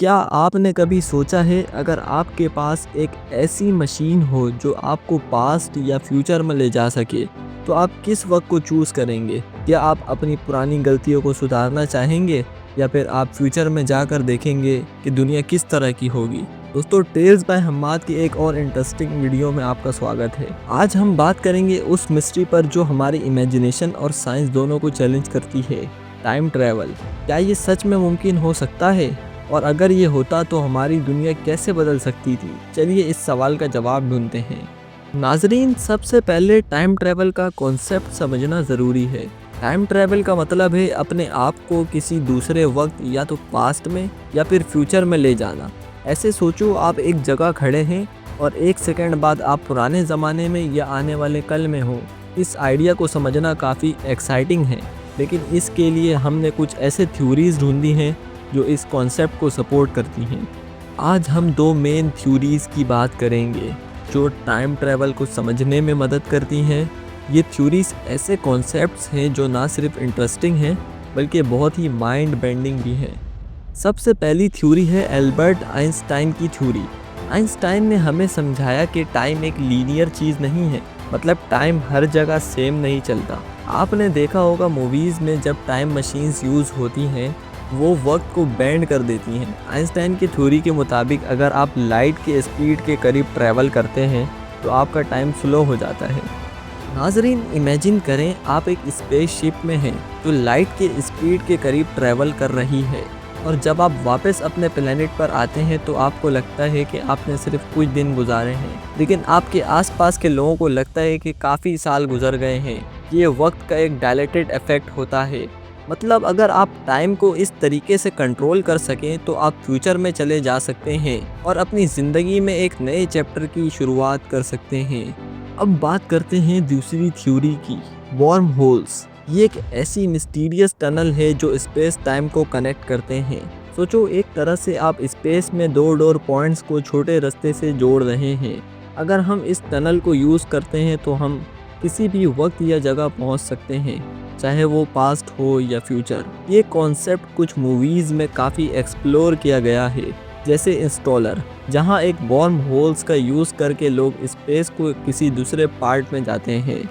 क्या आपने कभी सोचा है अगर आपके पास एक ऐसी मशीन हो जो आपको पास्ट या फ्यूचर में ले जा सके, तो आप किस वक्त को चूज़ करेंगे? क्या आप अपनी पुरानी गलतियों को सुधारना चाहेंगे या फिर आप फ्यूचर में जाकर देखेंगे कि दुनिया किस तरह की होगी? दोस्तों, टेल्स बाय हम्माद की एक और इंटरेस्टिंग वीडियो में आपका स्वागत है। आज हम बात करेंगे उस मिस्ट्री पर जो हमारी इमेजिनेशन और साइंस दोनों को चैलेंज करती है, टाइम ट्रैवल। क्या ये सच में मुमकिन हो सकता है? और अगर ये होता तो हमारी दुनिया कैसे बदल सकती थी? चलिए इस सवाल का जवाब ढूंढते हैं। नाजरीन, सबसे पहले टाइम ट्रैवल का कॉन्सेप्ट समझना ज़रूरी है। टाइम ट्रैवल का मतलब है अपने आप को किसी दूसरे वक्त या तो पास्ट में या फिर फ्यूचर में ले जाना। ऐसे सोचो, आप एक जगह खड़े हैं और एक सेकंड बाद आप पुराने ज़माने में या आने वाले कल में हो। इस आइडिया को समझना काफ़ी एक्साइटिंग है, लेकिन इसके लिए हमने कुछ ऐसे थ्योरीज ढूंढी हैं जो इस कॉन्सेप्ट को सपोर्ट करती हैं। आज हम दो मेन थ्योरीज की बात करेंगे जो टाइम ट्रैवल को समझने में मदद करती हैं। ये थ्योरीज ऐसे कॉन्सेप्ट्स हैं जो ना सिर्फ इंटरेस्टिंग हैं बल्कि बहुत ही माइंड बेंडिंग भी हैं। सबसे पहली थ्योरी है एल्बर्ट आइंस्टाइन की थ्योरी। आइंस्टाइन ने हमें समझाया कि टाइम एक लीनियर चीज़ नहीं है, मतलब टाइम हर जगह सेम नहीं चलता। आपने देखा होगा मूवीज़ में जब टाइम मशीन्स यूज़ होती हैं वो वक्त को बेंड कर देती हैं। आइंस्टाइन की थ्योरी के मुताबिक अगर आप लाइट के स्पीड के करीब ट्रैवल करते हैं तो आपका टाइम स्लो हो जाता है। नाजरीन, इमेजिन करें आप एक स्पेसशिप में हैं जो लाइट के स्पीड के करीब ट्रैवल कर रही है, और जब आप वापस अपने प्लेनेट पर आते हैं तो आपको लगता है कि आपने सिर्फ कुछ दिन गुजारे हैं, लेकिन आपके आसपास के लोगों को लगता है कि काफ़ी साल गुजर गए हैं। ये वक्त का एक डायलेटेड इफेक्ट होता है। मतलब अगर आप टाइम को इस तरीके से कंट्रोल कर सकें तो आप फ्यूचर में चले जा सकते हैं और अपनी ज़िंदगी में एक नए चैप्टर की शुरुआत कर सकते हैं। अब बात करते हैं दूसरी थ्योरी की, वॉर्म होल्स। ये एक ऐसी मिस्टीरियस टनल है जो स्पेस टाइम को कनेक्ट करते हैं। सोचो, एक तरह से आप स्पेस में दो डोर पॉइंट्स को छोटे रास्ते से जोड़ रहे हैं। अगर हम इस टनल को यूज़ करते हैं तो हम किसी भी वक्त या जगह पहुंच सकते हैं, चाहे वो पास्ट हो या फ्यूचर। ये कॉन्सेप्ट कुछ मूवीज़ में काफ़ी एक्सप्लोर किया गया है, जैसे इंस्टॉलर, जहां एक वॉर्म होल्स का यूज़ करके लोग स्पेस को किसी दूसरे पार्ट में जाते हैं।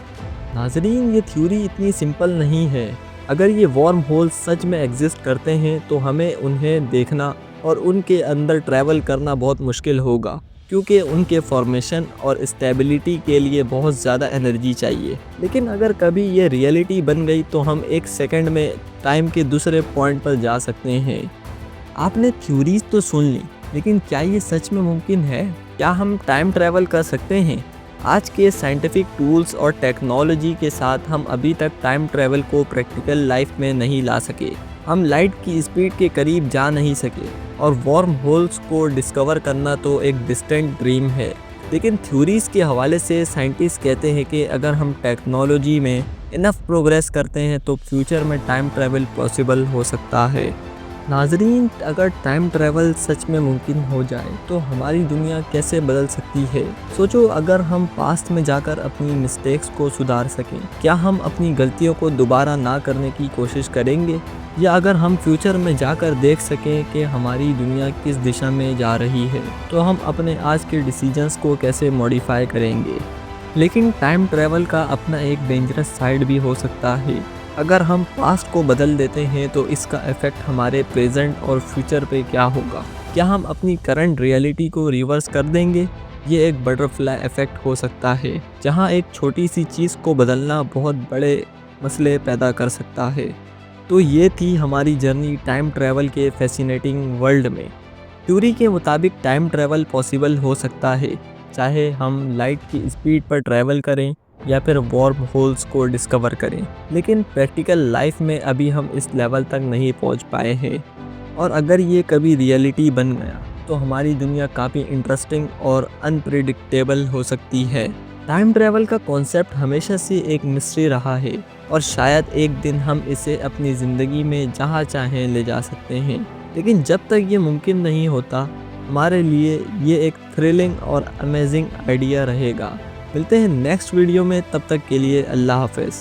नाजरीन, ये थ्योरी इतनी सिंपल नहीं है। अगर ये वॉर्म होल्स सच में एग्जिस्ट करते हैं तो हमें उन्हें देखना और उनके अंदर ट्रैवल करना बहुत मुश्किल होगा, क्योंकि उनके फॉर्मेशन और स्टेबिलिटी के लिए बहुत ज़्यादा एनर्जी चाहिए। लेकिन अगर कभी ये रियलिटी बन गई तो हम एक सेकंड में टाइम के दूसरे पॉइंट पर जा सकते हैं। आपने थ्योरीज तो सुन ली, लेकिन क्या ये सच में मुमकिन है? क्या हम टाइम ट्रैवल कर सकते हैं? आज के साइंटिफिक टूल्स और टेक्नोलॉजी के साथ हम अभी तक टाइम ट्रैवल को प्रैक्टिकल लाइफ में नहीं ला सके। हम लाइट की स्पीड के करीब जा नहीं सके और वॉर्म होल्स को डिस्कवर करना तो एक डिस्टेंट ड्रीम है। लेकिन थ्योरीज़ के हवाले से साइंटिस्ट कहते हैं कि अगर हम टेक्नोलॉजी में इनफ प्रोग्रेस करते हैं तो फ्यूचर में टाइम ट्रैवल पॉसिबल हो सकता है। नाजरीन, अगर टाइम ट्रैवल सच में मुमकिन हो जाए तो हमारी दुनिया कैसे बदल सकती है? सोचो, अगर हम पास्ट में जाकर अपनी मिस्टेक्स को सुधार सकें, क्या हम अपनी गलतियों को दोबारा ना करने की कोशिश करेंगे? या अगर हम फ्यूचर में जाकर देख सकें कि हमारी दुनिया किस दिशा में जा रही है, तो हम अपने आज के डिसीजंस को कैसे मॉडिफाई करेंगे? लेकिन टाइम ट्रैवल का अपना एक डेंजरस साइड भी हो सकता है। अगर हम पास्ट को बदल देते हैं तो इसका इफ़ेक्ट हमारे प्रेजेंट और फ्यूचर पे क्या होगा? क्या हम अपनी करंट रियलिटी को रिवर्स कर देंगे? ये एक बटरफ्लाई इफ़ेक्ट हो सकता है, जहां एक छोटी सी चीज़ को बदलना बहुत बड़े मसले पैदा कर सकता है। तो ये थी हमारी जर्नी टाइम ट्रैवल के फैसिनेटिंग वर्ल्ड में। थ्योरी के मुताबिक टाइम ट्रैवल पॉसिबल हो सकता है, चाहे हम लाइट की स्पीड पर ट्रैवल करें या फिर वॉर्म होल्स को डिस्कवर करें। लेकिन प्रैक्टिकल लाइफ में अभी हम इस लेवल तक नहीं पहुंच पाए हैं, और अगर ये कभी रियलिटी बन गया तो हमारी दुनिया काफ़ी इंटरेस्टिंग और अनप्रिडिक्टेबल हो सकती है। टाइम ट्रैवल का कॉन्सेप्ट हमेशा से एक मिस्ट्री रहा है, और शायद एक दिन हम इसे अपनी ज़िंदगी में जहाँ चाहें ले जा सकते हैं। लेकिन जब तक ये मुमकिन नहीं होता, हमारे लिए ये एक थ्रिलिंग और अमेजिंग आइडिया रहेगा। मिलते हैं नेक्स्ट वीडियो में, तब तक के लिए अल्लाह हाफ़िज़।